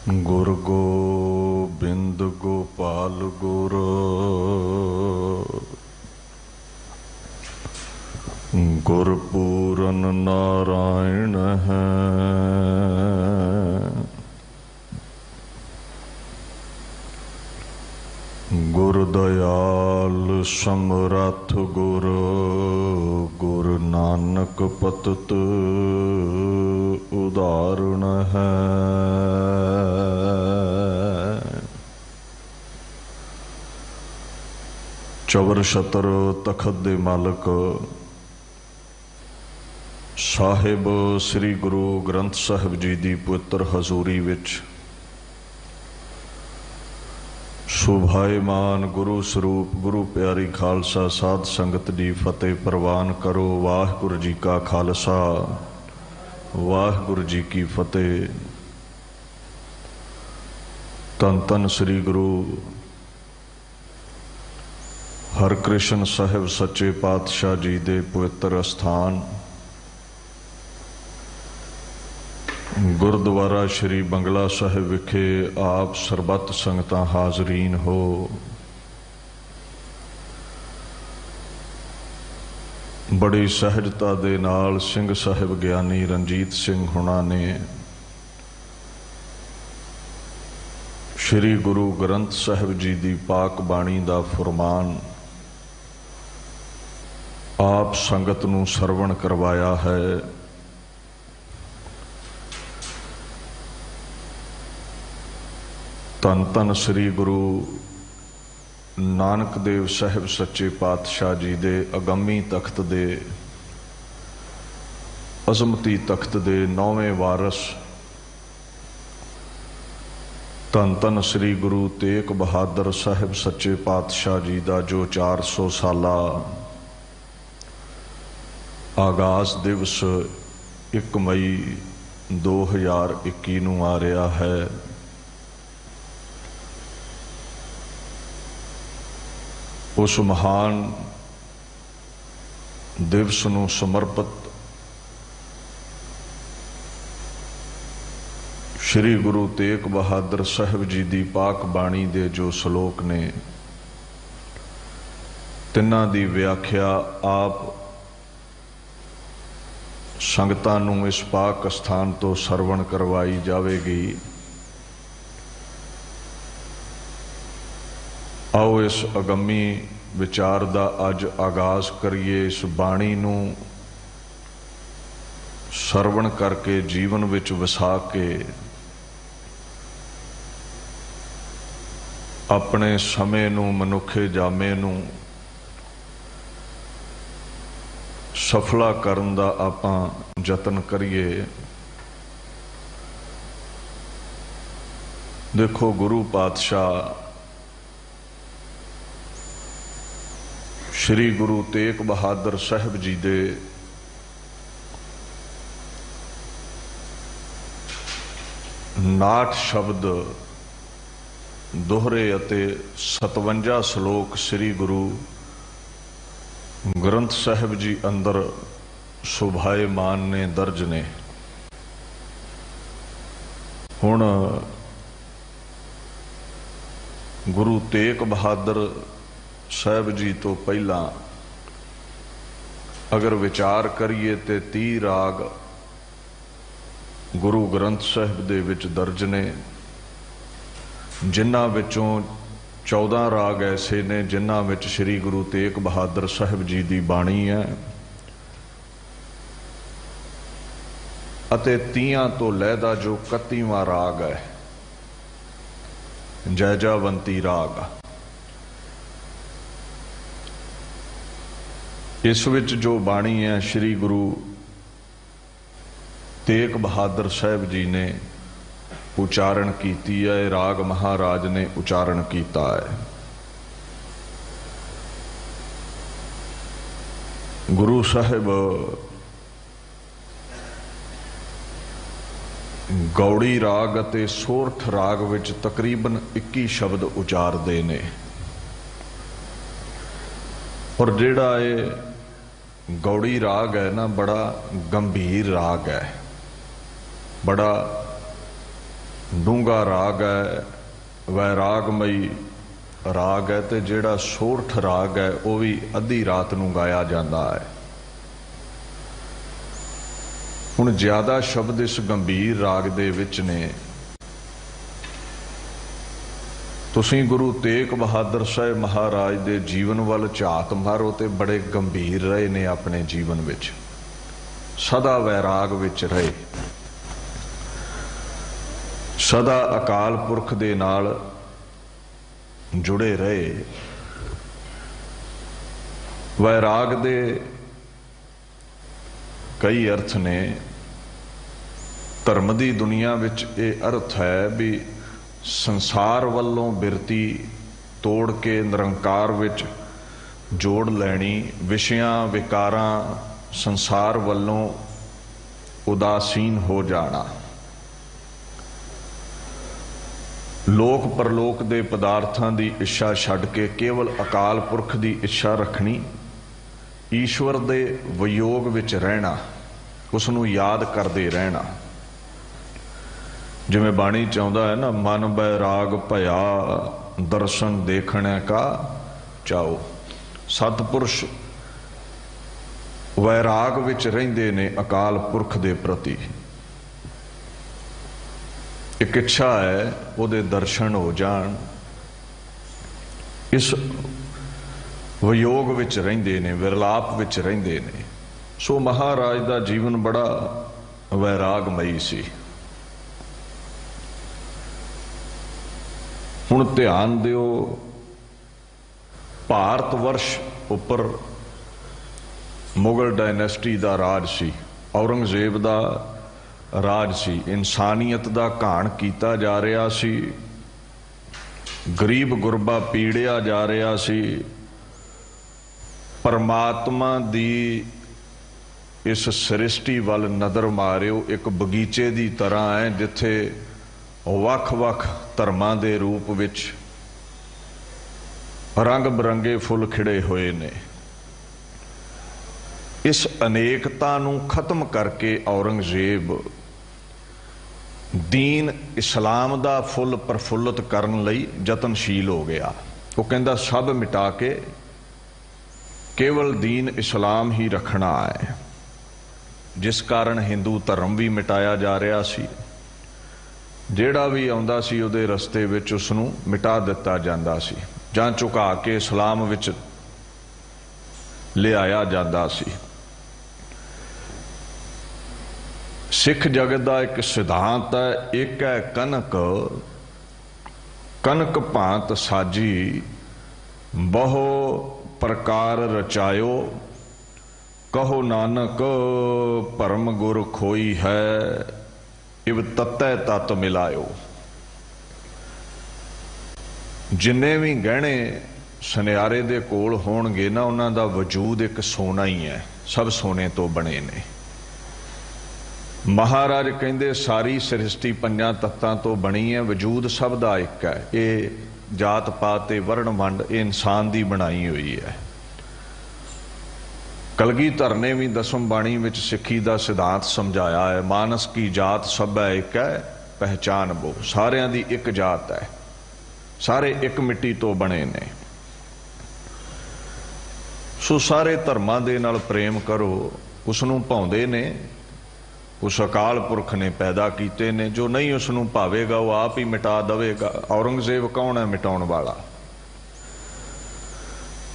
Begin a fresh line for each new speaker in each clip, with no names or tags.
गुर गोबिंद गोपाल गुर गुरपूरन नारायण है। गुरदयाल समरथ गुर गुरु नानक पतत उदाहरण है। चवर छतर तखत दे मालक साहिब श्री गुरु ग्रंथ साहिब जी की पवित्र हजूरी विच शोभायमान गुरु स्वरूप गुरु प्यारी खालसा साध संगत जी फतेह प्रवान करो। वाहिगुरू जी का खालसा वाहिगुरू जी की फतेह। धन धन श्री गुरु हरकृष्ण साहिब सच्चे पातशाह जी दे पवित्र अस्थान गुरुद्वारा श्री बंगला साहिब विखे आप सरबत संगतां हाजरीन हो। बड़ी सहजता दे नाल सिंह साहिब ज्ञानी रणजीत सिंह हुणा ने श्री गुरु ग्रंथ साहिब जी दी पाक बाणी दा फरमान आप संगत नूं सरवण करवाया है। धन धन श्री गुरु नानक देव साहिब सच्चे पातशाह जी दे अगमी तख्त दे अजमती तख्त दे 9वें वारस धन धन श्री गुरु तेग बहादुर साहिब सच्चे पातशाह जी का जो 400 साला आगाज दिवस 1 मई 2021 नूं आ रहा है। उस महान दिवस नूं समर्पित श्री गुरु तेग बहादुर साहिब जी की पाक बाणी दे जो सलोक ने तिन्हां दी व्याख्या आप संगतां नूं इस पाक स्थान तो सरवण करवाई जाएगी। आओ इस अगमी विचार का अज आगाज करिए। इस बाणी नूं सरवण करके जीवन विच वसा के अपने समय नूं मनुखे जामे नूं सफला करन दा आपां जतन करिए। देखो गुरु पातशाह श्री गुरु तेग बहादुर साहिब जी दे नाट शब्द दोहरे अते 57 सलोक श्री गुरु ग्रंथ साहिब जी अंदर शोभायमान ने दर्ज ने। हुण गुरु तेग बहादुर साहिब जी तो पहला अगर विचार करिए तो 30 राग गुरु ग्रंथ साहिब दे विच दर्ज ने, जिन्हां विचों 14 राग ऐसे ने जिन्हां विच श्री गुरु तेग बहादुर साहिब जी की बाणी है अते 30 तो लैदा जो 31वां राग है जैजावंती राग। इस विच जो बाणी है श्री गुरु तेग बहादुर साहिब जी ने उचारण कीती है, राग महाराज ने उचारण कीता है। गुरु साहिब गौड़ी राग अते सोरठ राग विच तकरीबन 21 शब्द उचारदे ने और जिहड़ा ये गौड़ी राग है ना बड़ा गंभीर राग है, बड़ा डूंगा राग है, वैरागमई राग है, तो जिहड़ा सोरठ राग है वह भी अद्धी रात नूं गाया जाता है। हुण ज़्यादा शब्द इस गंभीर राग दे विच ने। तुसीं गुरु तेग बहादुर साहिब महाराज दे जीवन वल झात मारो तो बड़े गंभीर रहे ने अपने जीवन विच, सदा वैराग विच रहे, सदा अकाल पुरख दे नाल जुड़े रहे। वैराग दे कई अर्थ ने। धर्म की दुनिया विच ये अर्थ है भी संसार वालों बिरती तोड़ के निरंकार विच जोड़ लैनी, विषयां विकारां संसार वालों उदासीन हो जाना, लोक परलोक दे पदार्थां दी इच्छा छड्ड के केवल अकाल पुरख दी इच्छा रखनी, ईश्वर दे वियोग विच रहना, उसनूं याद करते रहना। जिवें बाणी चाहुंदा है ना, मन बैराग भया दर्शन देखने का चाओ। सतपुरुष वैराग विच रहिंदे ने अकाल पुरख दे प्रति। एक इच्छा है उहदे दर्शन हो जाण, इस वियोग विच रहिंदे ने, विरलाप विच रहिंदे ने। सो महाराज दा जीवन बड़ा वैरागमई सी। हुण ध्यान दिओ, भारत वर्ष उपर मुगल डायनेस्टी दा राज सी, औरंगजेब दा राज सी, इंसानियत दा घाण कीता जा रहा सी, गरीब गुरबा पीड़िया जा रहा सी। परमात्मा दी इस सृष्टि वल नज़र मारियो, एक बगीचे दी तरह है जिथे वख-वख धर्मां दे रूप विच रंग बिरंगे फुल खिड़े हुए ने। इस अनेकता नूं खत्म करके औरंगजेब दीन इस्लाम दा फुल प्रफुल्लित करन लई यतनशील हो गया। वो कहंदा सब मिटा के केवल दीन इस्लाम ही रखना है, जिस कारण हिंदू धर्म भी मिटाया जा रहा सी। जिहड़ा भी आउंदा सी उहदे रस्ते विच उसनूं मिटा दिता जांदा सी, जां झुका के इस्लाम विच लिआया जांदा सी। सिख जगत का एक सिद्धांत है, एक है कनक, कनक भांत साजी बहु प्रकार रचायो, कहो नानक परम गुर खोई है, इव तत्तै तत् मिलायो। जिन्ने भी गहने सुनियारे दे कोल होणगे ना, उन्हां दा वजूद एक सोना ही है, सब सोने तो बने ने। महाराज कहंदे सारी सृष्टि पंजां तत्तां तो बनी है, वजूद सब दा एक है। ये जात पात ते वर्ण वंड ये इंसान दी बनाई हुई है। कलगीधर ने भी दसम बाणी विच सिक्खी दा सिद्धांत समझाया है, मानस की जात सब है एक है, पहचान वो। सारियां दी एक जात है, सारे एक मिट्टी तो बने ने। सो सारे धर्मां दे नाल प्रेम करो, उसनूं भाउंदे ने, उस अकाल पुरख ने पैदा कीते ने। जो नहीं उसनूं भावेगा वो आप ही मिटा देवेगा। औरंगजेब कौन है मिटाउण वाला?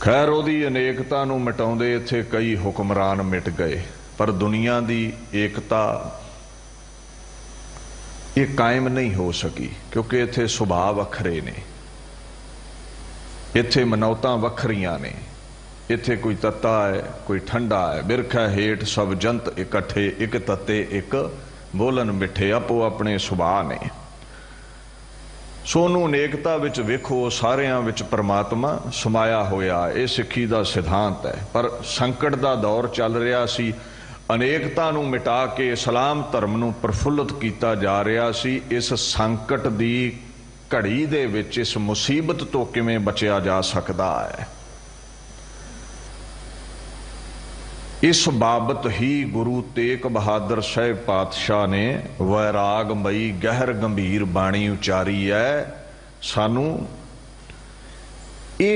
खैर उहदी अनेकता नूं मिटाउंदे इत्थे कई हुक्मरान मिट गए, पर दुनिया दी एकता ये कायम नहीं हो सकी, क्योंकि इत्थे सुभाव वखरे ने, इत्थे मनौतां वखरियां ने। इत्थे कोई तत्ता है, कोई ठंडा है, बिरखा हेठ सब जंत इकट्ठे, एक तत्ते एक बोलन मिठे, आपो अपने सुभाव ने। सोनू अनेकता विच वेखो, सारियां विच परमात्मा समाया होया। ये सिੱਖੀ दा सिद्धांत है। पर संकट दा दौर चल रहा सी, अनेकता नूं मिटा के इस्लाम धर्म नूं प्रफुल्लित कीता जा रहा सी। इस संकट दी घड़ी दे विच इस मुसीबत तो किवें बचिया जा सकदा है? इस बाबत ही गुरु तेग बहादुर साहिब पातशाह ने वैरागमई गहर गंभीर बाणी उचारी है। सानू ये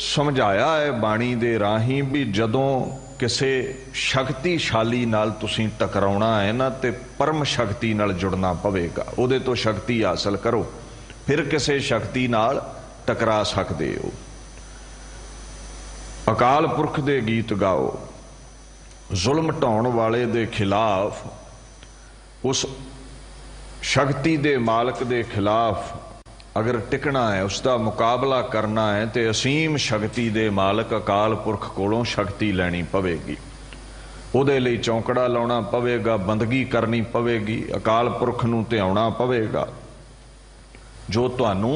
समझाया है बाणी दे राही भी जदों किसी शक्तिशाली नाल तुसीं टकराउणा है ना ते परम शक्ति नाल जुड़ना पवेगा, उहदे तो शक्ति हासिल करो फिर किसी शक्ति नाल टकरा सकदे हो। अकाल पुरख दे गीत गाओ, जुल्म ढाउण वाले दे खिलाफ, उस शक्ति दे मालक दे खिलाफ अगर टिकना है, उसका मुकाबला करना है तो असीम शक्ति दे मालक अकाल पुरख कोलों शक्ति लैनी पवेगी। उहदे लई चौंकड़ा लाउणा पवेगा, बंदगी करनी पवेगी, अकाल पुरख नूं ध्याउणा पवेगा जो तुहानू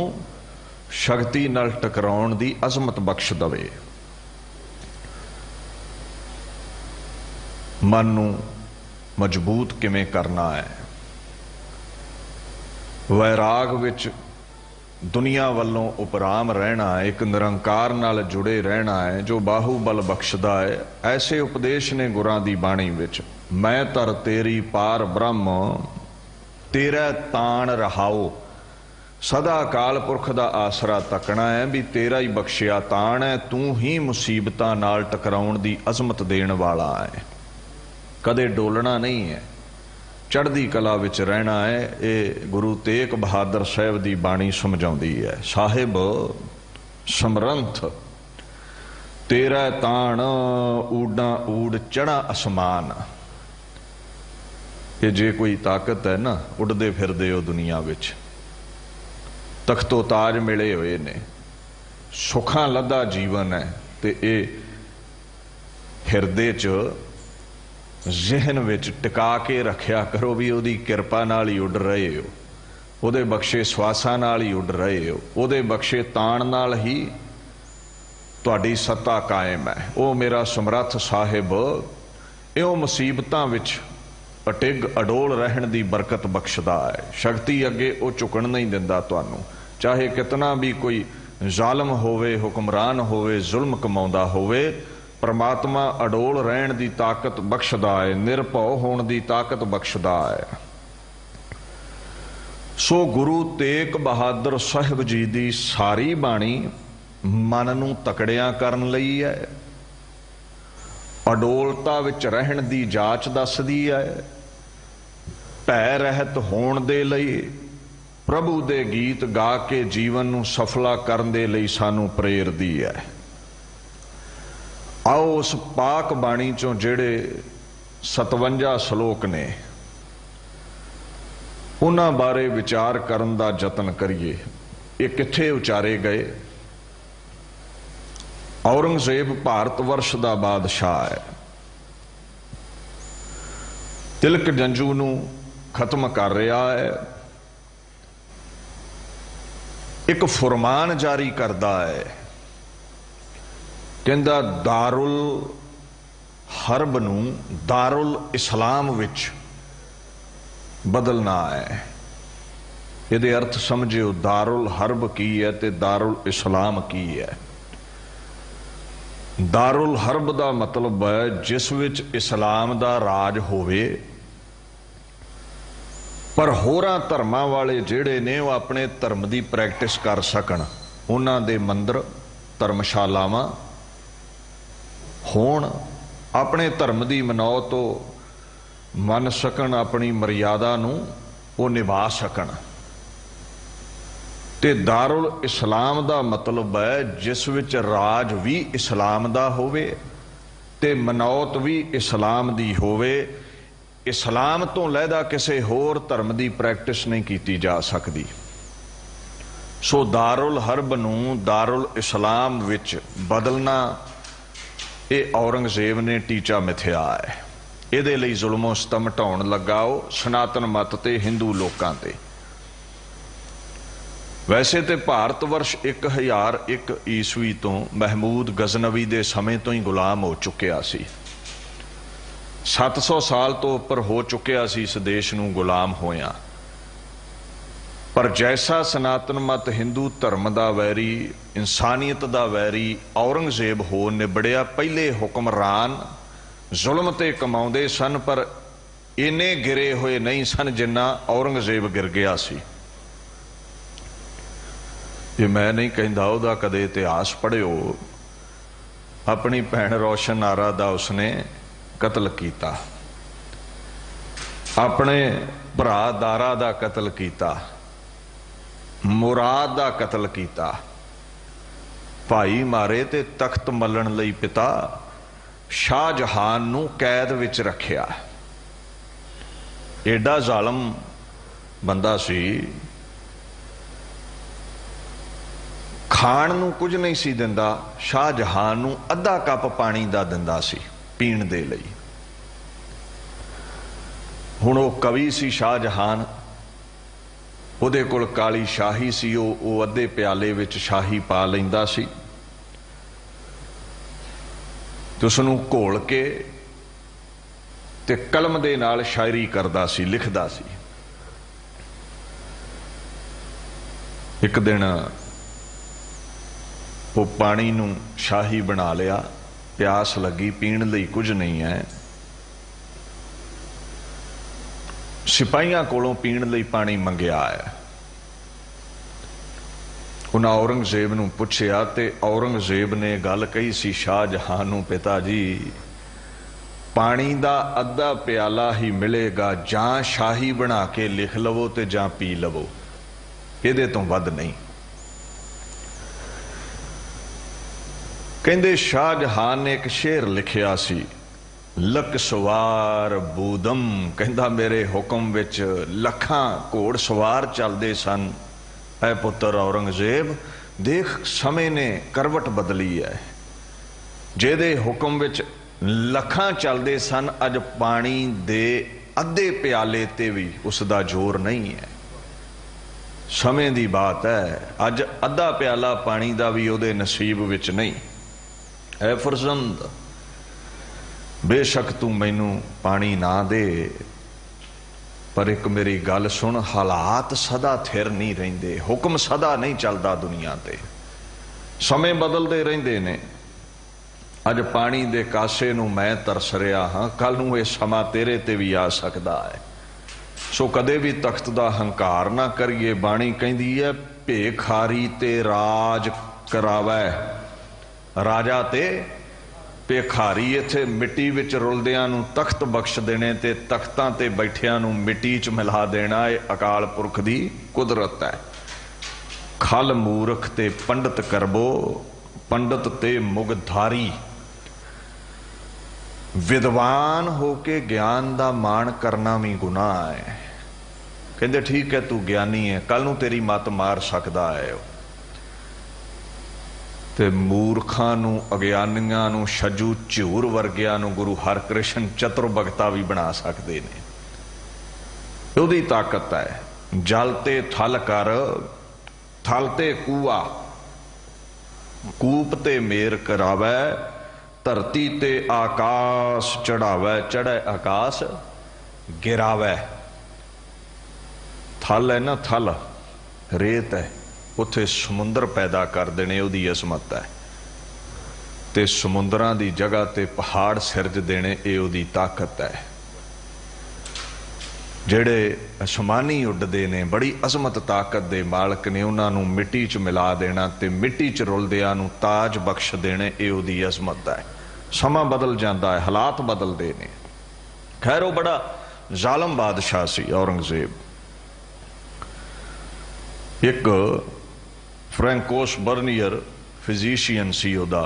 शक्ति नाल टकराउण दी अजमत बख्श दवे। मन नूं मजबूत किवें करना है, वैराग विच दुनिया वालों उपराम रहना है, एक निरंकार नाल जुड़े रहना है जो बाहुबल बख्शदा है। ऐसे उपदेश ने गुरां दी बाणी विच। मैं तर तेरी पार ब्रह्म तेरा ताण रहाओ, सदा अकाल पुरख दा आसरा तकना है भी तेरा ही बख्शिया ताण है, तू ही मुसीबतां नाल टकराउण दी अजमत देण वाला है, कदे डोलना नहीं है, चढ़दी कला विच रहना है। ये गुरु तेग बहादुर साहिब दी बाणी समझाउंदी है। साहिब समरंथ तेरा ताण ऊडा ऊड चढ़ा आसमान, ये जे कोई ताकत है ना उड़दे फिरदे हो दुनिया विच, तख्तो ताज मिले हुए ने, सुखां लदा जीवन है, ते ये हिरदे च जहन विच टिका के रखिया करो भी उहदी किरपा नाल ही उड़ रहे हो, उहदे बख्शे स्वासां नाल ही उड़ रहे हो, उहदे बख्शे ताण नाल ही तुहाडी सत्ता कायम है। ओ मेरा समरथ साहिब इहो मुसीबतां विच अटिग अडोल रहण दी बरकत बख्शदा है। शक्ति अगे वो झुकण नहीं दिंदा तुहानू, चाहे कितना भी कोई जालम होवे, हुक्मरान होवे, जुल्म कमाउंदा होवे, परमात्मा अडोल रहण दी ताकत बख्शदा है, निरभौ होण दी ताकत बख्शदा है। सो गुरु तेग बहादुर साहिब जी दी सारी बाणी मन नूं तकड़िया करन लई है, अडोलता विच रहण दी जाच दसदी है, भै रहत होण दे लई प्रभु दे गीत गा के जीवन नूं सफला करन दे लई सानू प्रेरदी है। आओ उस पाक बाणी चों जेड़े 57 श्लोक ने उन्हां बारे विचार करन दा जतन करिए। ये कित्थे उचारे गए? औरंगजेब भारत वर्ष दा बादशाह है, तिलक जंजू नूं खत्म कर रहा है, एक फुरमान जारी करदा है, कहंदा दारुल हरब नूं दारुल इस्लाम विच बदलना है। इहदे अर्थ समझियो, दारुल हरब की है ते दारुल इस्लाम की है। दारुल हरब दा मतलब है जिस विच इस्लाम दा राज होवे, पर होरां धर्मां वाले जिहड़े ने वो अपने धर्म दी प्रैक्टिस कर सकण, उन्हां दे मंदिर धर्मशालावां होण, अपने धर्म की मनौत मन सकन, अपनी मर्यादा नूं वो निभा सकन। ते दारुल इस्लाम दा मतलब है जिस विच राज भी इस्लाम दा होवे ते मनौत भी इस्लाम दी होवे। इस्लाम तो लैदा किसी होर धर्म की प्रैक्टिस नहीं की जा सकती। सो दारुल हरब नूं दारुल इस्लाम विच बदलना ये औरंगजेब ने टीचा मिथ्या है। इहदे लई जुल्मों सतम ढाउण लगाओ सनातन मत ते हिंदू लोकां ते। वैसे तो भारत वर्ष 1001 ईस्वी तो महमूद गजनवी के समय तो ही गुलाम हो चुकिया सी। 700 साल तो उपर हो चुकिया सी इस देश नूं गुलाम होया। पर जैसा सनातन मत हिंदू धर्म का वैरी, इंसानियत का वैरी औरंगजेब हो निबड़िया, पहले हुक्मरान जुल्म ते कमाउंदे सन, पर इन्ने गिरे हुए नहीं सन जिन्ना औरंगजेब गिर गया सी। ये मैं नहीं कहता, उहदा कदे इतिहास पढ़ियो। अपनी भैन रोशन आरा दा उसने कतल किया, अपने भरा दारा दा कतल किया, मुराद दा कतल किया, भाई मारे ते तख्त मलण लई पिता शाहजहान नूं कैद विच रखिया। एडा जालम बंदा सी, खाण नूं कुछ नहीं सी दिंदा, शाहजहान नूं अद्धा कप पानी दा दिंदा सी पीण दे लई। हुण वो कवि सी शाहजहान, उहदे कोल काली शाही सी, वो अद्धे प्याले विच शाही पा लैंदा सी ते उसनूं घोल के ते कलम दे नाल शायरी करदा सी, लिखदा सी। एक दिन वो पानी नूं शाही बना लिया, प्यास लगी, पीण लई कुछ नहीं है। सिपाहियां कोलों पीण लई पानी मंगिया है। उन्हें औरंगजेब नूं पुछया ते औरंगजेब ने गल कही सी शाहजहां नूं, पिता जी पानी दा अद्धा प्याला ही मिलेगा, जां शाही बना के लिख लवो ते जां पी लवो, इहदे तो वध नहीं। कहंदे शाहजहां ने एक शेर लिखिया सी, लख सवार बूदम, कहंदा मेरे हुक्म विच लखां घोड़ सवार चलदे सन। ऐ पुत्र औरंगजेब देख, समय ने करवट बदली है, जेदे हुक्म विच लखां चलदे सन, अज पानी दे अद्धे प्याले ते भी उसदा जोर नहीं है। समय दी बात है, अज अद्धा प्याला पानी दा भी उहदे नसीब विच नहीं। ऐ फरजंद, बेशक तू मैनू पानी ना दे, पर एक मेरी गल सुन, हालात सदा थिर नहीं रहिंदे, हुक्म सदा नहीं चलता दुनिया ते, समय बदलते रहिंदे ने। अज पानी दे कासे नू मैं तरस रहा हाँ, कल नू ये समा तेरे ते भी आ सकता है। सो कदे भी तख्त दा हंकार ना करिए। बाणी कहंदी है, भेखारी ते राज करावै, राजा ते भेखारी। इत्थे मिट्टी विच रुलदियां नूं तख्त बख्श देने ते तख्तां ते बैठियां नूं मिट्टी च मिला देना, ये अकाल पुरख दी कुदरत है। खल मूर्ख ते पंडित करबो, पंडित ते मुगधारी। विद्वान होके ज्ञान दा मान करना भी गुनाह है। कहंदे ठीक है तू ज्ञानी है, कल नूं तेरी मत मार सकदा है। ते मूर्खां नूं, अज्ञानियां नूं, छजू झूर वर्गियां नूं गुरु हरकृष्ण चतुर भगता भी बना सकते ने। उहदी ताकत है। जल ते थल कर, थल ते कूआ, कूप ते मेर करावै, धरती ते आकाश चढ़ावै, चढ़े आकाश गिरावै। थल है ना, थल रेत है, उत्थे समुंदर पैदा कर देने, उहदी असमत है। ते समुंदरां दी जगह ते पहाड़ सिरज देने, ये उहदी ताकत है। जेड़े आसमानी उड्डदे ने, बड़ी अजमत ताकत दे मालक ने, उन्हां नूं मिट्टी च मिला देना ते मिट्टी च रुलदियां नूं ताज बख्श देने, ये उहदी अजमत है। समा बदल जाता है, हालात बदलते ने। खैर वो बड़ा जालम बादशाह सी औरंगजेब। एक फ्रैंकोस बर्नियर फिजिशियन सी उहदा,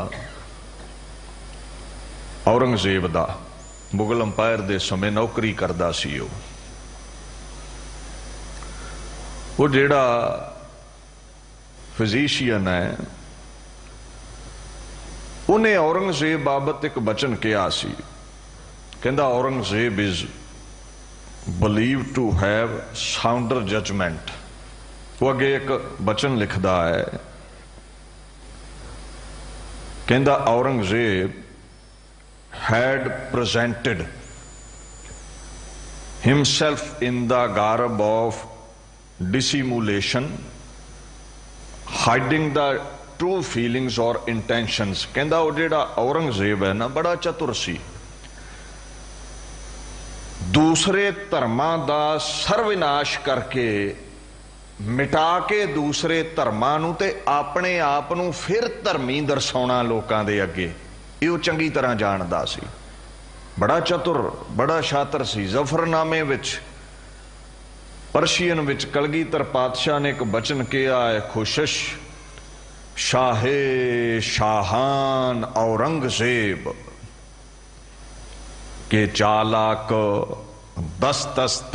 औरंगजेब दा, मुगल अंपायर दे समय नौकरी करदा सी। वो जेड़ा फिजिशियन है, उन्हें औरंगजेब बाबत एक बचन कहा सी। कहंदा Aurangzeb is believe to have sounder judgement. वो अगे एक बचन लिखदा है, कहंदा Aurangzeb had presented himself in the garb of dissimulation, hiding the true feelings और इंटेंशनस। कहंदा वो जेड़ा औरंगजेब है ना, बड़ा चतुर सी। दूसरे धर्मां दा सर्वविनाश करके मिटा के दूसरे धर्मां नूं ते अपने आप नूं फिर धर्मी दर्शाउणा लोकां दे अगे इहो चंगी तरह जाणदा सी। बड़ा चतुर बड़ा शातर सी। जफरनामे विच पर्शियन विच कलगीधर पातशाह ने एक बचन किया है, खुशश शाहे शाहान औरंगजेब के चालाक दस्त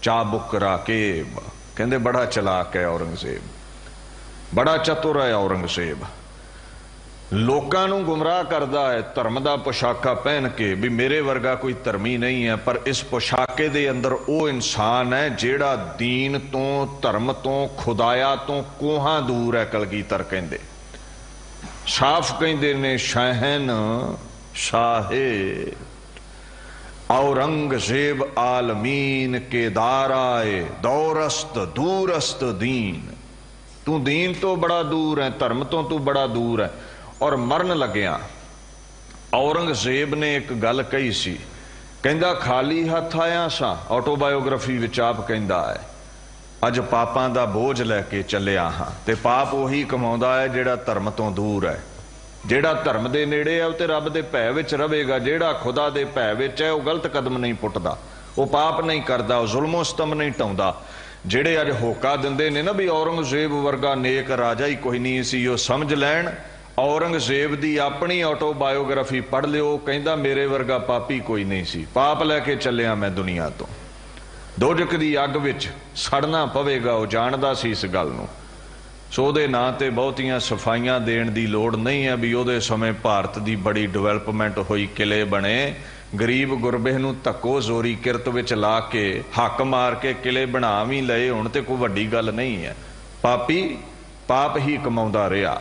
चाबुक राकेब। कहते बड़ा चलाक है औरंगजेब, बड़ा चतुर है औरंगजेब, लोकां नूं गुमराह करदा है धर्म दा पोशाका पहन के भी मेरे वर्गा कोई धर्मी नहीं है। पर इस पोशाके दे अंदर वो इंसान है जिहड़ा दीन तो धर्म तो खुदाया तो कोहां दूर है। कलगीधर कहंदे साफ कहंदे ने शहन शाहे औरंगजेब आलमीन के दाराए दौरस्त दूरस्त दीन। तू दीन तो बड़ा दूर है, धर्म तो तू बड़ा दूर है। और मरन लग्या औरंगजेब ने एक गल कही सी, कहंदा खाली हथ आया सा। ऑटोबायोग्राफी विच आप कहंदा है अज पापां दा बोझ लैके चलिया हाँ। ते पाप उही कमाउंदा है जिहड़ा धर्म तो दूर है। जिहड़ा धर्म दे नेड़े है ते रब दे भै विच रवेगा। जिहड़ा खुदा दे भै विच है वह गलत कदम नहीं पुटदा, वह पाप नहीं करदा, वह जुल्मो सितम नहीं ढाउंदा। जिहड़े अज होका दिंदे ने ना भी औरंगजेब वर्गा नेक राजा ही कोई नहीं सी, वो समझ लैण औरंगजेब दी अपनी ऑटोबायोग्राफी पढ़ लियो। कहंदा मेरे वर्गा पापी कोई नहीं सी, पाप लैके चलिया मैं दुनिया तो, दोजक दी अग विच सड़ना पवेगा। वो जानदा सी इस गल नूं। सो उहदे नां ते बहुतियां सफाइयां देण दी लोड़ नहीं है भी उहदे समय भारत दी बड़ी डिवेलपमेंट होई, किले बने, गरीब गुरबे नूं धक्को जोरी किरत विच ला के हक मार के किले बना भी लए हुण ते कोई वड्डी गल नहीं है। पापी पाप ही कमाउंदा रिहा।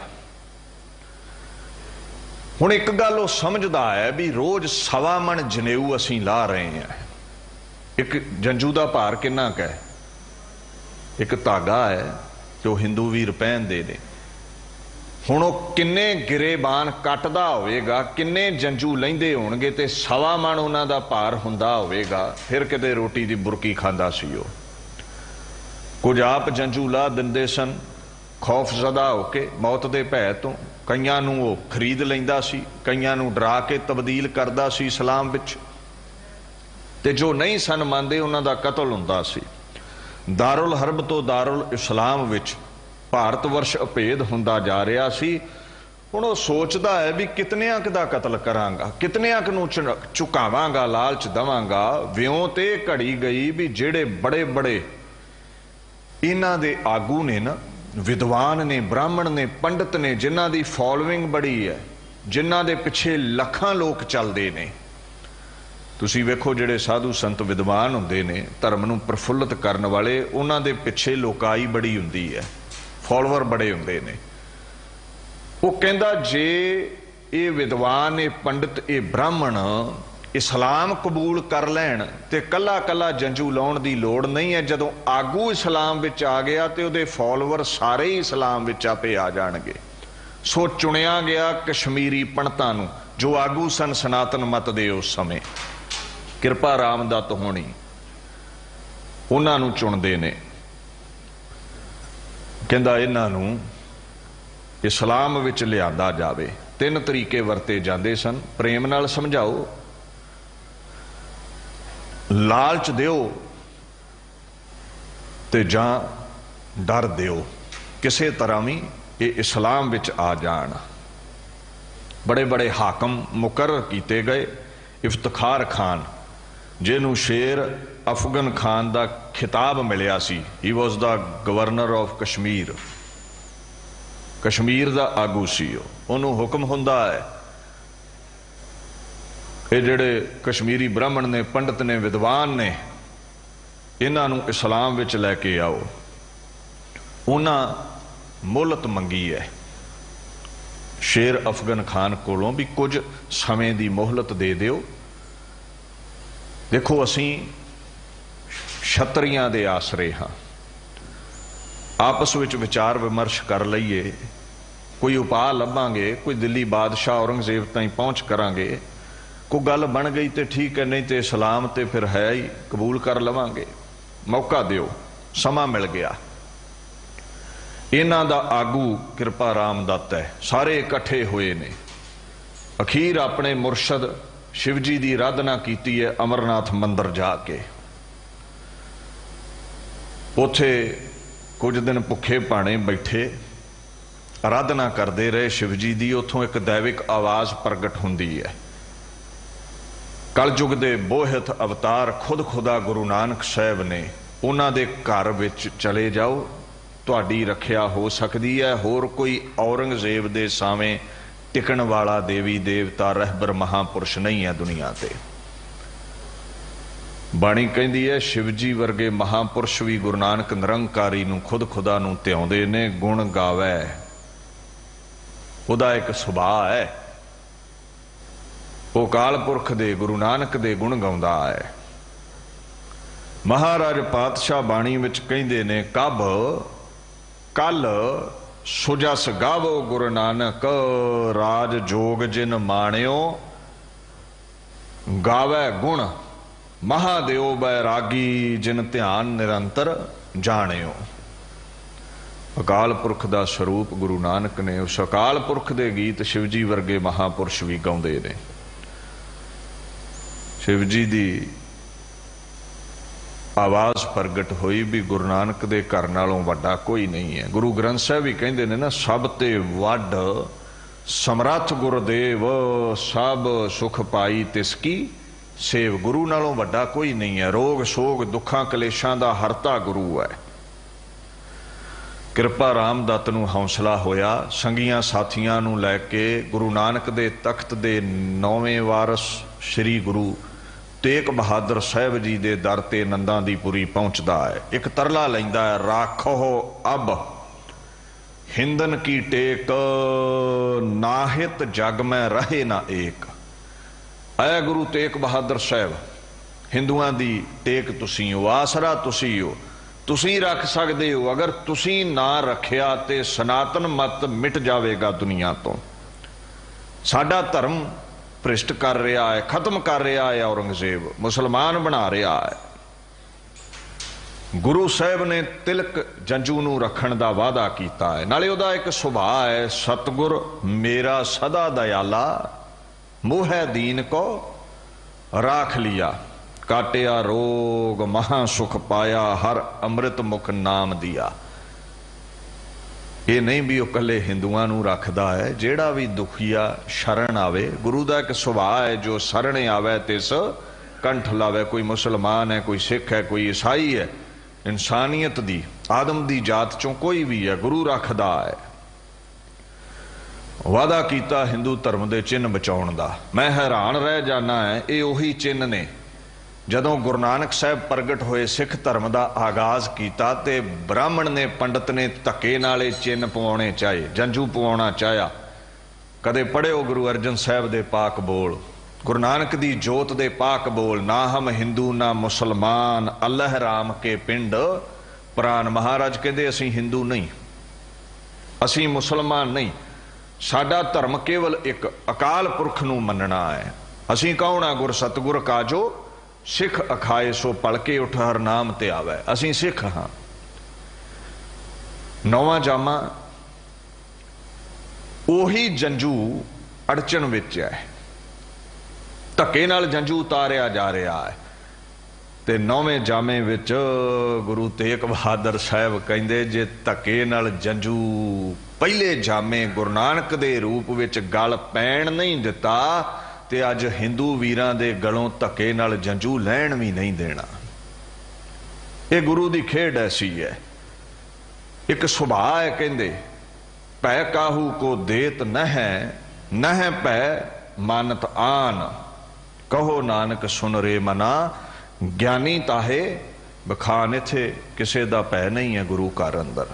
हुण एक गल वो समझदा है भी रोज सवा मन जनेऊ असीं ला रहे हैं। एक जंजू का भार किन्ना क है? एक धागा है जो हिंदू वीर पहनते ने। हुण वो किन्ने गिरेबान कटदा होवेगा, किन्ने जंजू लैंदे होणगे ते सवा मन उन्हां दा भार हुंदा होवेगा, फिर किते रोटी दी बुरकी खांदा सी। वो कुछ आप जंजू ला दिंदे सन खौफजदा होके मौत दे भै तो। कईयां नूं वो खरीद लैंदा सी, कईयां नूं डरा के तब्दील करदा सी इस्लाम विच, ते जो नहीं सन मंनदे उन्हां दा कतल हुंदा सी। दारुल हरब तो दारुल इस्लाम विच भारत वर्ष अभेद हुंदा जा रहा सी। हुण वो सोचदा है भी कितनियां दा कतल करांगा, कितनियां नूं झुकावांगा, लालच दवांगा। व्यों ते घड़ी गई भी जिहड़े बड़े बड़े इन्हां दे आगू ने ना, विद्वान ने, ब्राह्मण ने, पंडित ने, जिन्हां दी फॉलोइंग बड़ी है, जिन्हां दे पिछे लखां लोग चलदे ने। तुसीं वेखो जिहड़े साधु संत विद्वान हुंदे ने, धर्म नूं प्रफुल्लित करन वाले, उन्हां दे पिछे लोकाई बड़ी हुंदी है, फॉलोअर बड़े हुंदे ने। वो कहंदा जे ये विद्वान, ये पंडित, ये ब्राह्मण इस्लाम कबूल कर लैण ते कला कला जंजू लाउण दी लोड़ नहीं है। जदों आगू इस्लाम विच आ गया ते उहदे फॉलोअर सारे ही इस्लाम विच आपे आ जाणगे। सो चुनिया गया कश्मीरी पंडितां नूं जो आगू सन सनातन मत दे उस समय, किरपा रामदत्त होणी, उन्हां नूं चुणदे ने। कहंदा इन्हां नूं इस्लाम विच लिआंदा जावे। 3 तरीके वरते जांदे सन। प्रेम नाल समझाओ, लालच दिओ ते जां डर दिओ, किसी तरह भी ये इस्लाम विच आ जाण। बड़े बड़े हाकम मुकर्रर किए गए। इफ्तिखार खान जिन्हों शेर अफगन खान का खिताब मिलिया सी, he was the governor of Kashmir, Kashmir का आगू सी। उन्होंने हुक्म हुंदा है ये जिहड़े कश्मीरी ब्राह्मण ने, पंडित ने, विद्वान ने, इन्हां नूं इस्लाम विच लैके आओ। उन्हां मोहलत मंगी है शेर अफगन खान कोलों भी कुछ समय की मोहलत दे दिओ। देखो असीं छतरियां दे आसरे हाँ, आपस विच विचार विमर्श कर लईए, कोई उपाय लभांगे, कोई दिल्ली बादशाह औरंगजेब ताईं पहुँच करांगे, कोई गल बन गई तो ठीक है, नहीं तो इस्लाम तो फिर है ही, कबूल कर लवांगे, मौका दिओ। समा मिल गया। इन्हां दा आगू कृपा राम दत्त है, सारे इकट्ठे हुए ने। अखीर अपने मुरशद शिव जी की आराधना की है अमरनाथ मंदिर जाके। उथे कुछ दिन भुखे भाने बैठे आराधना करते रहे शिव जी की। उथों एक दैविक आवाज़ प्रगट होंदी है। कलयुग के बोहित अवतार खुद खुदा गुरु नानक साहब ने उन्हां दे घर विच चले जाओ, तुहाडी रखिया हो सकती है। होर कोई औरंगजेब दे सावें टिकण वाला देवी देवता रहबर महापुरुष नहीं है दुनिया ते। बाणी कहती है शिव जी वर्गे महापुरुष भी गुरु नानक निरंकारी नूं खुद खुदा नूं ध्याउंदे ने, गुण गावै, उहदा एक सुभाअ है। वो अकाल पुरख दे गुरु नानक दे गुण गाउंदा है। महाराज पातशाह बाणी विच कहंदे ने, कब कल सुजस गावो गुरु नानक, राज जोग जिन माणियो, गावै गुण महादेव बैरागी, जिन ध्यान निरंतर जाणियो। अकाल पुरख का स्वरूप गुरु नानक ने, उस अकाल पुरख के गीत शिव जी वर्गे महापुरुष भी गाउंदे ने। शिव जी की आवाज़ प्रगट हुई भी गुरु नानक दे घर नालों वड्डा कोई नहीं है। गुरु ग्रंथ साहब भी कहते हैं ना, सब ते वड समरथ गुरुदेव, सब सुख पाई तिसकी सेव। गुरु नालों वड्डा कोई नहीं है। रोग सोग दुखा कलेशां दा हरता गुरु है। कृपा राम दत्त नूं हौसला होया, संगियां साथियां नूं लैके गुरु नानक दे तख्त दे 9वें वारस श्री गुरु तेग बहादुर साहब जी दे दर ते नंदा दी पुरी पहुंचदा है। एक तरला लैंदा है, राखो अब हिंदन की टेक, नाहित जग में रहे ना एक। ऐ गुरु तेग बहादुर साहब, हिंदुआं दी टेक तुसी हो, आसरा तुसी हो, तुसी रख सकते हो। अगर तुसी ना रखिया ते सनातन मत मिट जाएगा दुनिया तो। साडा धर्म भ्रिष्ट कर रहा है, खत्म कर रहा है औरंगजेब, मुसलमान बना रहा है। गुरु साहब ने तिलक जंजू नूं रखण दा वादा कीता है। नाले उहदा एक सुभाअ है, सतगुर मेरा सदा दयाला, मोह दीन को राख लिया, काटिया रोग महा सुख पाया, हर अमृत मुख नाम दिया। ये नहीं भी कले हिंदुआं नूं रखदा है, जेड़ा भी दुखिया शरण आवे। गुरु का एक सुभाअ है, जो शरण आवे तिस कंठ लावे। कोई मुसलमान है, कोई सिख है, कोई ईसाई है, इंसानियत दी आदम दी जात चों कोई भी है, गुरु रखदा है। वादा कीता हिंदू धर्म के चिन्ह बचाउण दा। मैं हैरान रह जाना है, ये उही चिन्ह ने जदों गुरु नानक साहब प्रगट होए, सिख धर्म का आगाज किया ते ब्राह्मण ने पंडित ने धक्के नाले चिन्ह पवाने चाहे, जंजू पवाना चाहया। कदे पढ़िओ गुरु अर्जन साहब दे पाक बोल, गुरु नानक दी जोत दे पाक बोल, ना हम हिंदू ना मुसलमान, अल्लाह राम के पिंड प्राण। महाराज कहते असी हिंदू नहीं, असी मुसलमान नहीं, साडा धर्म केवल एक अकाल पुरख नूं मनना है। असी कौन आ? गुर सतगुर काजो सिख अखाए, सो पल के उठ हर नाम ते आवे। असी सिख हाँ। नौवां जामा ओही जंजू अड़चन विच है, धक्के नाल जंजू उतारिया जा रहा है। ते नौवें जामे विच गुरु तेग बहादुर साहब कहंदे, जे धक्के नाल जंजू पहले जामे गुरु नानक दे रूप विच गल पैण नहीं दिता, ते अज हिंदू वीरां दे गलों धक्के नाल जंजू लैण भी नहीं देना। ये गुरु दी खेड ऐसी है। एक सुभाअ है, कहंदे पै काहू को देत न है पै मानत आन, कहो नानक सुन रे मना, ज्ञानी ताहे बखान। इत्थे किसे दा पै नहीं है गुरु घर अंदर,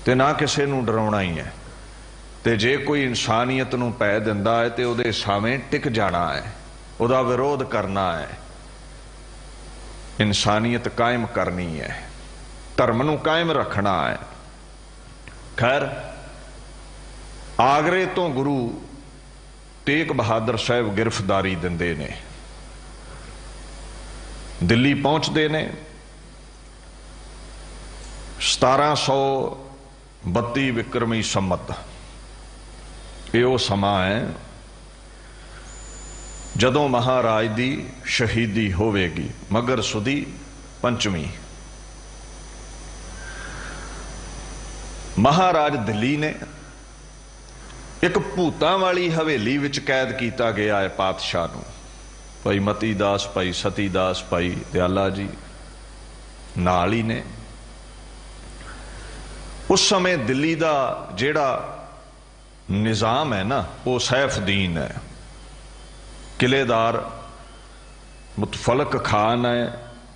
ते ना किसे नूं डराउणा ही है। ते जे कोई इंसानियत नूं पै दिंदा है ते उहदे सावें टिक जाना है, उहदा विरोध करना है, इंसानियत कायम करनी है, धर्म नूं कायम रखना है। खैर आगरे तो गुरु तेग बहादुर साहब गिरफ्तारी दिंदे ने, दिल्ली पहुंचते ने। 1732 विक्रमी संमत ये वो समा है जदों महाराज की शहीदी होवेगी, मगर सुदी पंचमी। महाराज दिल्ली ने एक भूतां वाली हवेली विच कैद किया गया है पातशाह नूं। भाई मती दास, भाई सती दास, भाई दयाला जी नाल ही ने। उस समय दिल्ली का जिहड़ा निज़ाम है ना, वो सैफुद्दीन है, किलेदार मुतफलक खान है,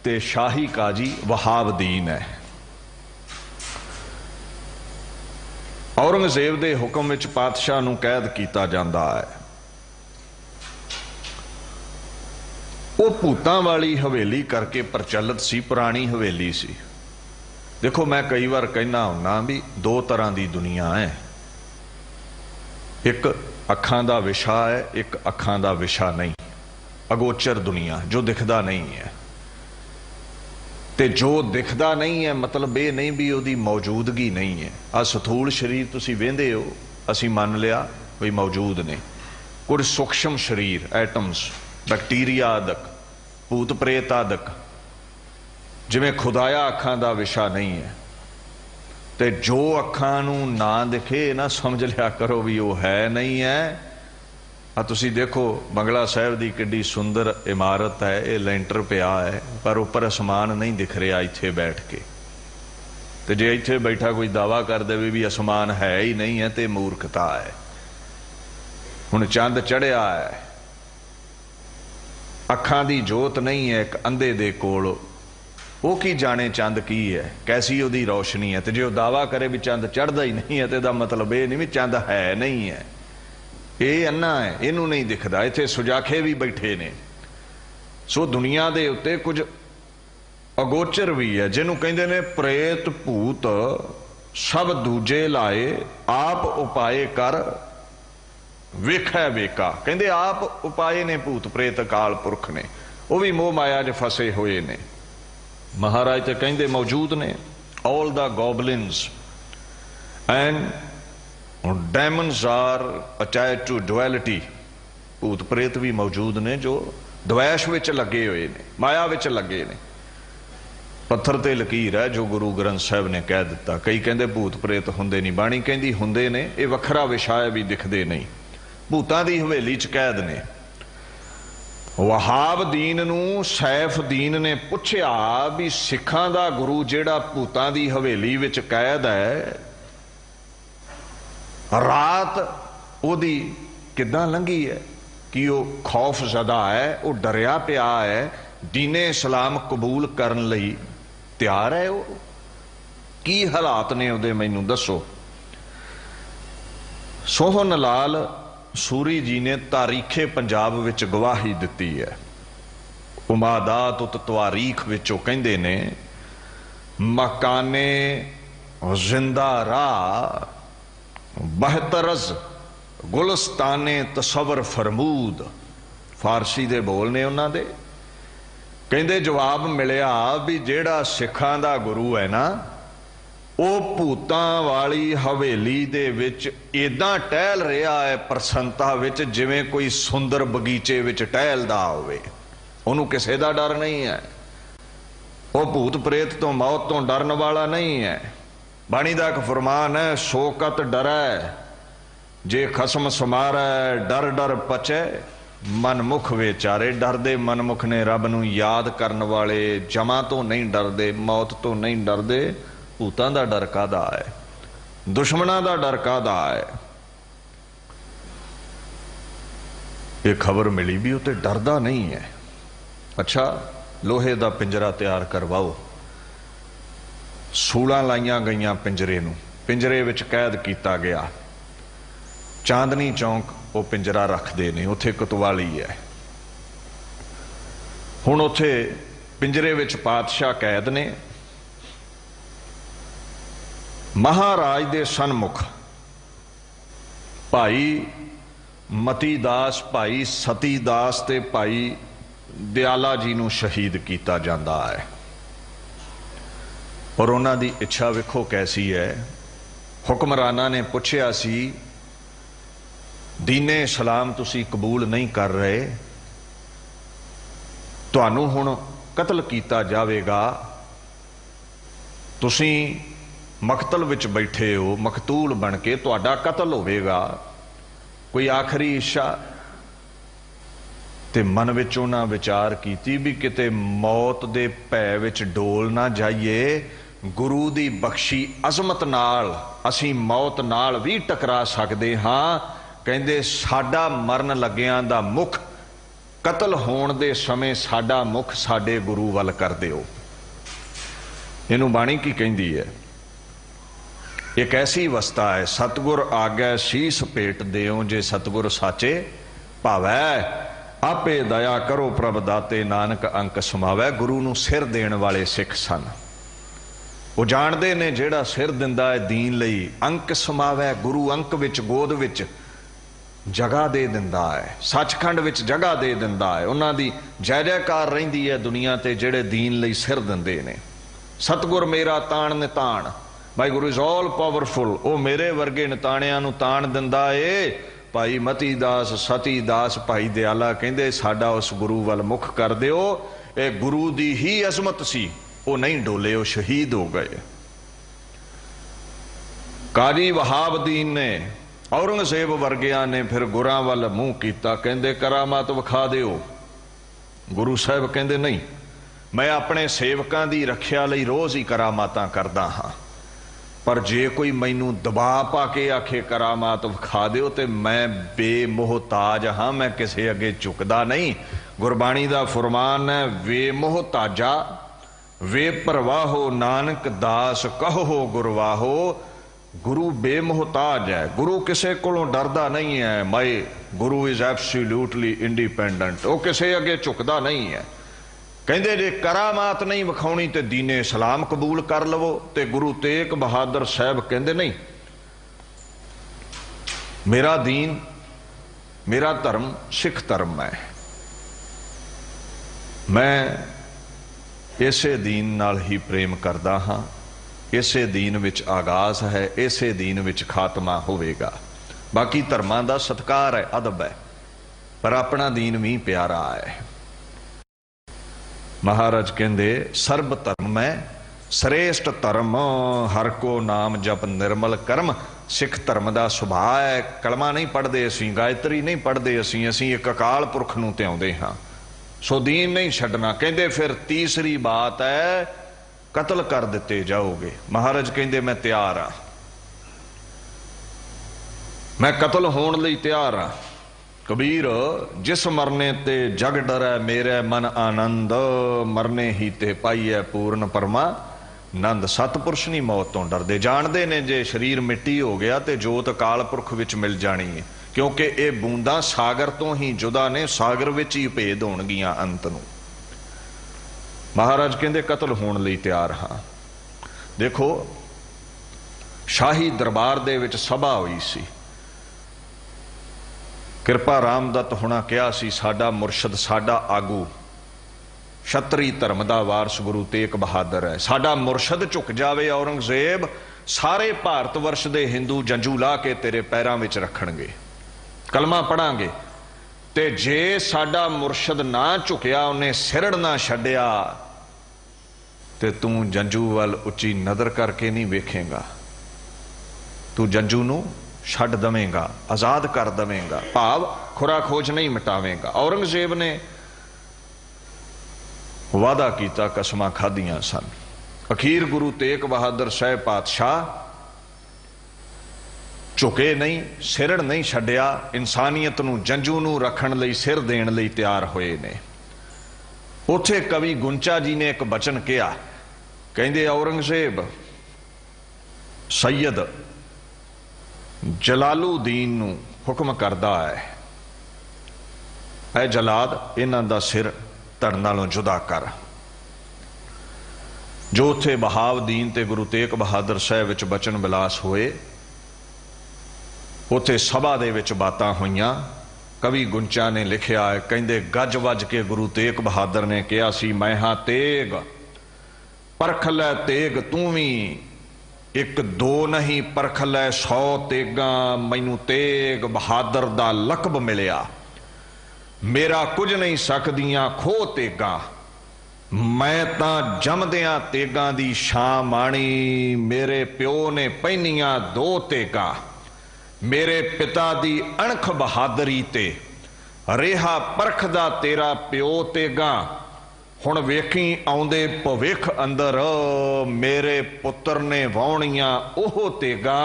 ते शाही काजी वहाबुद्दीन है। औरंगजेब के हुक्म विच पातशाह नूं कैद किया जाता है। वो भूतां वाली हवेली करके प्रचलित सी, पुरानी हवेली सी। देखो मैं कई बार कहना हुन्ना भी दो तरह की दुनिया है, एक अखां दा विशा है, एक अखां दा विशा नहीं। अगोचर दुनिया जो दिखदा नहीं है, ते जो दिखदा नहीं है मतलब ये नहीं भी उसकी मौजूदगी नहीं है। आ सथूल शरीर तुसीं वेंदे हो, असीं मान लिया भी मौजूद ने। कुछ सूक्ष्म शरीर एटम्स, बैक्टीरिया आदक, भूत प्रेत आदक, जिवें खुदाया अखां दा विशा नहीं है। ते जो अखां नूं ना दिखे ना समझ लिया करो भी वो है नहीं है। आ तुसी देखो बंगला साहब की किड्डी सुंदर इमारत है, ये लेंटर पिया है पर उपर आसमान नहीं दिख रहा इत्थे बैठ के। तो जे इत्थे बैठा कोई दावा कर दे भी आसमान है ही नहीं है तो मूर्खता है। हुण चंद चढ़िया है, अखां दी जोत नहीं है एक अंधे दे कोल, वो की जाने चंद की है, कैसी उहदी रोशनी है। तो जो दावा करे भी चंद चढ़ता ही नहीं है तो इसदा मतलब ये नहीं भी चंद है नहीं है, ये अन्ना है, इनू नहीं दिखता। इत्थे सुजाखे भी बैठे ने। सो दुनिया दे उत्ते कुछ अगोचर भी है, जिन्हों कहते ने प्रेत भूत सब दूजे लाए, आप उपाय कर वेखै वेका। कहते आप उपाय ने भूत प्रेत अकाल पुरख ने, वो भी मोह माया च फसे हुए ने। महाराज तो कहते मौजूद ने, all the goblins and demons are attach to duality. भूत प्रेत भी मौजूद ने जो द्वैश विच लगे हुए ने, माया विच लगे ने। पत्थर ते लकीर है जो गुरु ग्रंथ साहब ने कह दिता। कई कहते भूत प्रेत हुंदे नहीं, बाणी कहती हुंदे ने, ये वखरा विषय भी दिखते नहीं। भूतां दी हवेली च कैद ने। वहाबुद्दीन नूं सैफुद्दीन ने पुछया भी सिखां दा गुरु जिहड़ा भूतां दी हवेली विच कैद है, रात ओदी किदां लंघी है, कि वो खौफ ज़दा है, वो डरिया पिया है, दीने इस्लाम कबूल करन लई तैयार है, वो की हालात ने उहदे मैनूं दसो। सोहन लाल सूरी जी ने तारीखे पंजाब विच गवाही दिती है। उमादात उत तवारीख विचों कहंदे ने, मकाने जिंदा राह बहतरज गुलस्ताने तसवर फरमूद। फारसी दे बोलने उन्हां दे। कहंदे जवाब मिलिया भी जेड़ा सिखां दा गुरु है ना, वो भूतां वाली हवेली दे विच इदां टहल रहा है प्रसन्नता विच जिवें कोई सुंदर बगीचे विच टहलदा होवे। उहनूं किसे दा डर नहीं है, वो भूत प्रेत तो मौत तो डरन वाला नहीं है। बाणी दा एक फरमान है, शोकत डरै जे खसम समारै, डर डर पचे मनमुख विचारे। डरदे मनमुख ने रब नूं याद करन वाले जमा तो नहीं डरदे, मौत तो नहीं डरदे। भूतां दा डर कादा है, दुश्मनां दा डर कादा है। ये खबर मिली भी उते डरदा नहीं है। अच्छा लोहे दा पिंजरा तैयार करवाओ, सूलां लाइयां गईयां पिंजरे नूं, पिंजरे विच कैद किया गया। चांदनी चौंक वो पिंजरा रखते ने, उत्थे कोतवाली है। हुण उत्थे पिंजरे विच पातशाह कैद ने। महाराज दे सन्मुख भाई ਮਤੀ ਦਾਸ ਭਾਈ ਸਤੀ ਦਾਸ ਤੇ ਭਾਈ ਦਿਆਲਾ जी ਨੂੰ शहीद किया जाता है। और उन्हां दी इच्छा वेखो कैसी है। हुक्मराना ने पुछया सी दीने इस्लाम तुसी कबूल नहीं कर रहे, तुहानू हुण कतल किया जावेगा, तुसी मकतल विच बैठे हो, मकतूल बन के तुहाडा कतल होवेगा। कोई आखिरी इच्छा ते मन विच उन्हां विचार कीती भी किते मौत दे भै विच डोल ना जाइए, गुरु दी बख्शी अजमत नाल असीं मौत नाल भी टकरा सकदे हां। कहंदे साडा मरन लग्गियां दा मुख कतल होण दे समय साडा मुख साडे गुरु वल कर दिओ। इहनूं बाणी की कहंदी है, एक ऐसी अवस्था है सतगुर आगे शीस भेट देओ, जे सतगुर साचे भावै, आपे दया करो प्रभ दाते नानक अंक समावै। गुरु नूं सिर देण वाले सिख सन, वो जाणदे ने जिहड़ा सिर दिंदा है दीन लई अंक समावै। गुरु अंक विच गोद विच जगह दे दिंदा है, सचखंड विच जगह दे दिंदा है। उन्हां दी जय जयकार रहिंदी है दुनिया ते जिहड़े दीन लई सिर दिंदे ने। सतगुर मेरा ताण निताण, भाई गुरु इज ऑल पावरफुल, वो मेरे वर्गे निताणियां नूं ताण दिंदा है। भाई मती दास सती दास भाई दयाला कहंदे साडा उस गुरु वल मुख कर दिओ। ये गुरु दी ही अजमत सी, वो नहीं डोले, वो शहीद हो गए। काजी वहाबदीन ने औरंगजेब वर्गिया ने फिर गुरां वल मूँह कीता, कहंदे करामात विखा दिओ। गुरु साहब कहंदे नहीं, मैं अपने सेवकां दी रखिया लई रोज़ ही करामातां करदा हां, पर जे कोई मैनू दबा पा के आखे करामात विखा दिओ ते मैं बेमोहताज हाँ, मैं किसे अगे झुकदा नहीं। गुरबाणी दा फरमान है, वे मोहताजा वे परवाहो नानक दास कहो गुरवाहो। गुरु बेमोहताज है, गुरु किसे कोलों डरदा नहीं है। माई गुरु इज एब्सोल्यूटली इंडिपेंडेंट, वो किसे अगे झुकदा नहीं है। कहंदे जे करामात नहीं विखाउणी ते दीने इस्लाम कबूल कर लवो। ते गुरु तेग बहादुर साहब कहंदे नहीं, मेरा दीन मेरा धर्म सिख धर्म है, मैं इसे दीन नाल ही प्रेम करदा हां, इसे दीन विच आगाज है, इसे दीन विच खात्मा होवेगा। बाकी धर्मां दा सत्कार है, अदब है, पर अपना दीन भी प्यारा है। महाराज कहंदे सर्ब धर्म में श्रेष्ठ धर्म, हर को नाम जप निर्मल कर्म। सिख धर्म का सुभाव है, कलमा नहीं पढ़ते असीं, गायत्री नहीं पढ़ते असीं एक अकाल पुरख नूं ध्याउंदे हां, सो दीन नहीं छड्डना। कहंदे फिर तीसरी बात है कतल कर दिते जाओगे। महाराज कहंदे मैं तैयार हाँ, मैं कतल होण लई तैयार हाँ। कबीर जिस मरने ते जग डरै मेरे मन आनंद, मरने ही ते पाईए पूर्ण परमा नंद। सतपुरुष नहीं मौत तो डरदे, जानते ने जे शरीर मिट्टी हो गया तो जोत अकाल पुरख विच मिल जानी है, क्योंकि ये बूंदा सागर तो ही जुदा ने, सागर विच ही भेद होणगियां अंत नूं। महाराज कहंदे कतल होण लई तैयार हाँ। देखो शाही दरबार दे विच सभा हुई सी, किरपा रामदत्त हुणा कहा सी साडा मुरशद साडा आगू छतरी धर्म दा वारस गुरु तेग बहादुर है। साडा मुरशद झुक जावे औरंगजेब, सारे भारत वर्ष दे हिंदू जंजू ला के तेरे पैरां विच रखणगे, कलमा पढ़ांगे। ते जे साडा मुरशद ना झुकिया, उन्हें सिरड़ ना छड्डिया, ते तू जंजू वल उच्ची नज़र करके नहीं वेखेगा, तू जंजू नूं छड्ड दवेंगा, आजाद कर दवेंगा, भाव खुरा खोज नहीं मिटावेंगा। औरंगजेब ने वादा किया, कसमां खादियां सन। अखीर गुरु तेग बहादुर साहब पातशाह झुके नहीं, सिरड़ नहीं छड्डिया, इंसानियत नूं जंजू नूं रखण लई सिर देण लई तैयार होए ने। उत्थे कवि गुंचा जी ने एक बचन कहा, कहंदे औरंगजेब सैयद जलालुद्दीन नूं हुक्म करदा है, ऐ जलाद इन्हां दा सिर धड़ नालों जुदा कर। जो उत्थे बहावदीन ते गुरु तेग बहादुर साहब विच बचन विलास होए, उत्थे सभा दे विच बातां होईयां। कवि गुंचा ने लिखिया है, कहंदे गज वज के गुरु तेग बहादुर ने कहा सी, मैं हां तेग परख लै तेग तू भी, एक दो नहीं परख लै 100 तेगा, मैनू तेग बहादुर दा लकब मिलिया, मेरा कुछ नहीं सकदियां खो तेगा, मैं तां जमदियां तेगां दी शां माणी, मेरे प्यो ने पहनियां 2 तेगा, मेरे पिता दी अणख बहादरी ते रेहा परखदा तेरा प्यो तेगा, हुण वेखी आउंदे भविख अंदर, मेरे पुत्र ने वाउणियां ओह तेगा,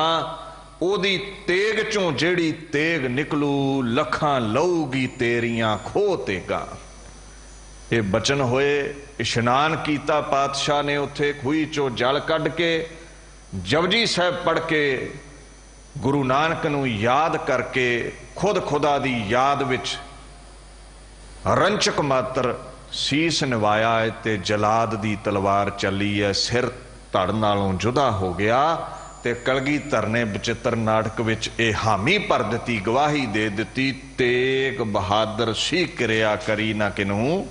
ओदी तेग चों जेड़ी तेग निकलू, लखां लऊगी तेरियां खो तेगा। ये बचन होए, इशनान कीता पातशाह ने उत्थे खूही चो जल कढ के, जपजी साहब पढ़ के, गुरु नानक नूं याद करके, खुद खुदा दी याद विच रंचक मात्र सीस निवाया है, ते जलाद दी तलवार चली है, सिर धड़ नालों जुदा हो गया, ते कलगीधर ने बचित्र नाटक विच ए हामी भर दिती, गवाही दे दिती, तेग बहादुर सी किरिया करी ना किनू,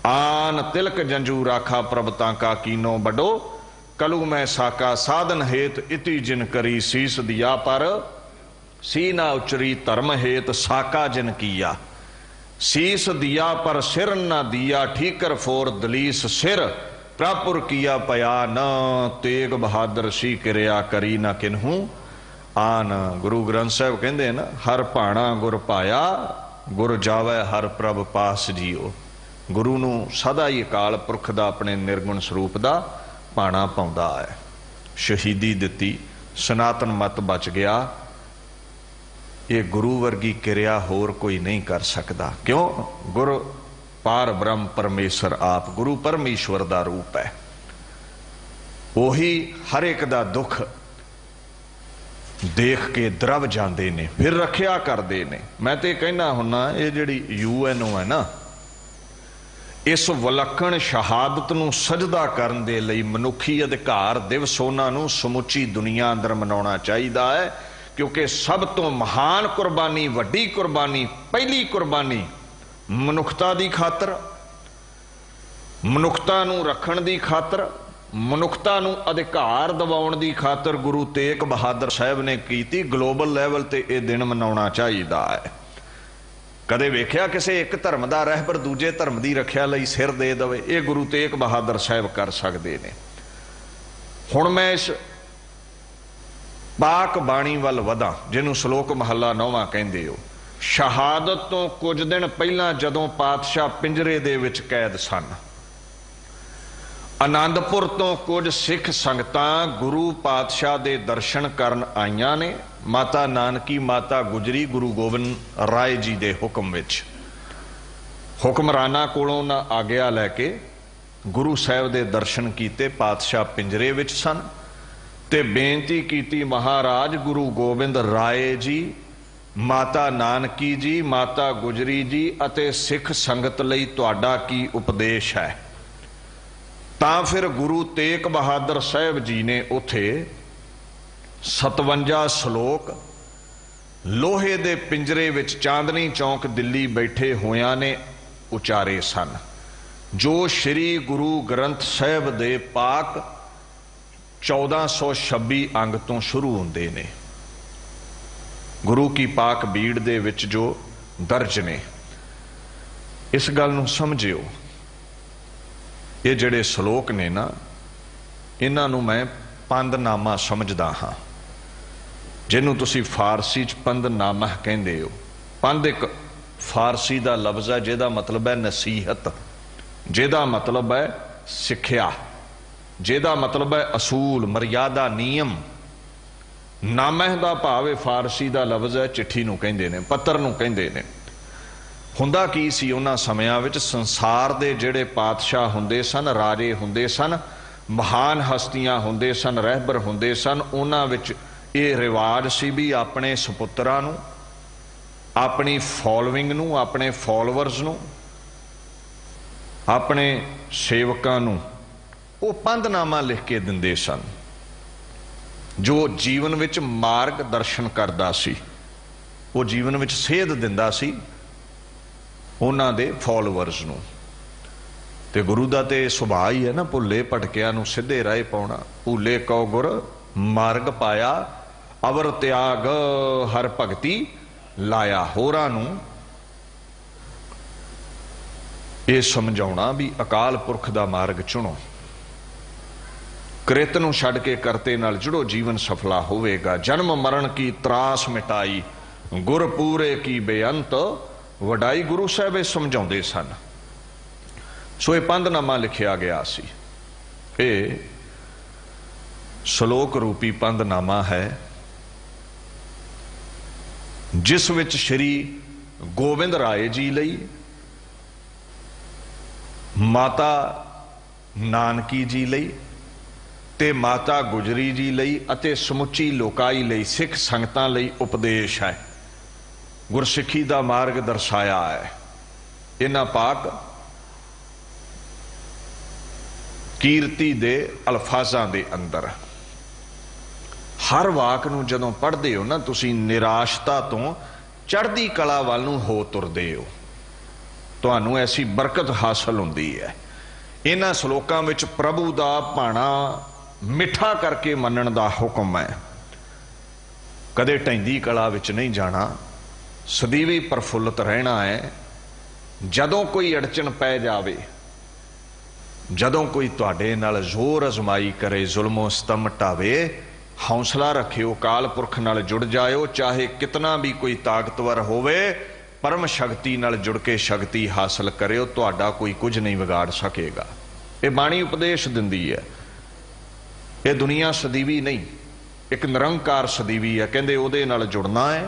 आन तिलक जंजू राखा प्रभ तांका कीनो बडो, कलू मैं साका साधन हेत इति जिन करी, सीस दिया पर सी ना उचरी, धर्म हेत साका जिन किया, सीस दिया पर सिर न दिया, ठीकर फोर दलीस सिर, प्रापुर किया पया न, तेग बहादुर सी किरिया करी ना किन्हू आन। गुरु ग्रंथ साहब कहते ना, हर भाणा गुर पाया, गुर जावै हर प्रभ पास जियो। गुरु नूं सदा ही अकाल पुरख दा अपने निर्गुण स्वरूप दा भाणा पाउंदा है। शहीदी दिती, सनातन मत बच गया, ये गुरु वर्गी किरिया होर कोई नहीं कर सकता। क्यों? गुरु पार ब्रह्म परमेश्वर आप, गुरु परमेश्वर दा रूप है, ओही हर एक दा दुख देख के द्रव जाते ने, फिर रखिया करते ने। मैं तो कहना हुन्ना, ये जिहड़ी UNO है ना, इस विलक्षण शहादत नूं सजदा करन दे लई मनुखी अधिकार दिवस उन्हां नूं समुची दुनिया अंदर मनाउणा चाहीदा है, क्योंकि सब तो महान कुर्बानी, वड्डी कुर्बानी, पहली कुर्बानी मनुखता दी खातर, मनुखता नूं रखण दी खातर, मनुखता नूं अधिकार दिवाउण दी खातर गुरु तेग बहादुर साहब ने कीती। ग्लोबल लैवल ते ये दिन मनाउणा चाहीदा है। कदे वेख्या किसी एक धर्म का रहबर दूजे धर्म की रखिया लई सिर दे दवे? ये गुरु तेग बहादुर साहब कर सकते हैं। हुण मैं इस पाक बाणी वल वधा, जिन्हों श्लोक महला 9वां कहंदे हो। शहादत तो कुछ दिन पहला जदों पातशाह पिंजरे दे विच कैद सन, आनंदपुर तो कुछ सिख संगतां गुरु पातशाह दे दर्शन करन आईयां ने। माता नानकी, माता गुजरी गुरु गोबिंद राय जी दे हुक्म विच हुक्मराना कोलों ना आग्या लैके गुरु साहब दे दर्शन कीते। पातशाह पिंजरे विच सन ते बेनती कीती, महाराज गुरु गोबिंद राय जी, माता नानकी जी, माता गुजरी जी अते सिख संगत लई तुहाडा की उपदेश है? तां फिर गुरु तेग बहादुर साहब जी ने उथे 57 श्लोक लोहे दे पिंजरे विच चांदनी चौक दिल्ली बैठे होया ने उचारे सन, जो श्री गुरु ग्रंथ साहब दे पाक 1426 अंग तो शुरू होंदे ने। गुरु की पाक बीड़ दे विच जो दर्ज ने। इस गल नूं समझियो, ये जिहड़े श्लोक ने ना, इन्हां नूं मैं पंदनामा समझदा हाँ, जिन्हों तुसी फारसी च पंदनामा कहंदे हो। पंद एक फारसी का लफ्ज़ है जिहदा मतलब है नसीहत, जिहदा मतलब है सिक्ख्या, जिहदा मतलब है असूल, मर्यादा, नियम। नामह दा भाव फारसी का लफ्ज़ है चिट्ठी नूं कहंदे ने, पत्र नूं कहंदे ने। हुंदा की सी उन्हां समयां विच संसार दे जिहड़े पातशाह हुंदे सन, राजे हुंदे सन, महान हस्तियां हुंदे सन, रहबर हुंदे सन, उन्हां विच ये रिवाज सी भी अपने सपुत्रां नूं, अपनी फॉलोइंग नूं, अपने फॉलोअर्स नूं, अपने सेवकां नूं वो पंदनामा लिख के दिंदे सन, जो जीवन विच मार्ग दर्शन करदा सी। वो जीवन में सेध दिंदा सी उन्हां दे फॉलोअर्स नूं। ते गुरु दा ते सुभाअ ही है ना, भुल्ले भटकिया नूं सीधे राह पाउणा। भूले कौ गुर मार्ग पाया, अवर त्याग हर भगती लाया। होरां नूं ये समझाउणा भी अकाल पुरख दा मार्ग चुनो, कृत नूं छड्ड के करते नाल जुड़ो, जीवन सफला होवेगा। जन्म मरण की त्रास मिटाई, गुर पूरे की बेअंत वडाई। गुरु साहब ये समझाउंदे सन। सो ये पंधनामा लिखिया गया सी। ये श्लोक रूपी पंधनामा है जिस विच श्री गोबिंद राय जी लई, माता नानकी जी लई ते माता गुजरी जी लई अते समुची लोकाई लई, सिख संगतां लई उपदेश है। गुरसिखी दा मार्ग दर्शाया है। इन्हां पाक कीर्ति दे अल्फाजां दे अंदर हर वाक नूं जदों पढ़दे हो ना, तुसीं निराशता तो चढ़दी कला वल नूं हो तुरदे हो, तुहानूं ऐसी बरकत हासिल हुंदी है। इन्हां श्लोकां विच प्रभु दा भाणा मिठा करके मनण दा हुक्म है। कदे ढैंदी कला विच नहीं जाना, सदीवी प्रफुल्लत रहना है। जदों कोई अड़चन पै जावे, जदों कोई तुहाडे नाल जोर अजमाई करे, जुल्मो सितम ढावे, हौसला रखियो, काल पुरख नाल जुड़ जाओ। चाहे कितना भी कोई ताकतवर होवे, परम शक्ति नाल जुड़ के शक्ति हासिल करियो, तुहाडा कोई कुछ नहीं बिगाड़ सकेगा। ये बाणी उपदेश दिंदी है। ये दुनिया सदीवी नहीं, एक निरंकार सदीवी है। कहंदे उहदे नाल जुड़ना है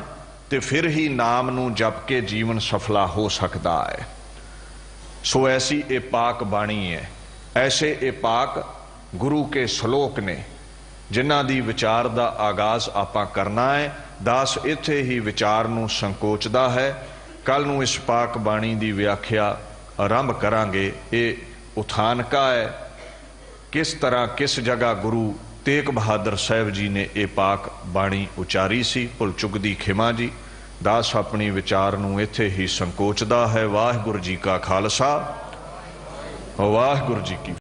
ते फिर ही नाम नूं जप के जीवन सफला हो सकता है। सो ऐसी ये पाक बाणी है, ऐसे ये पाक गुरु के श्लोक ने जिन्हां दी विचार दा आगाज आपां करना है। दास इत्थे ही विचार नूं संकोचदा है। कल नूं इस पाक बाणी दी व्याख्या आरंभ करांगे। ये उथानका है, किस तरह किस जगह गुरु तेग बहादुर साहब जी ने ये पाक बाणी उचारी सी। भुल चुक दी खिमा जी। दास अपनी विचार नूं इत्थे ही संकोचदा है। वाहिगुरू जी का खालसा, वाहिगुरू जी की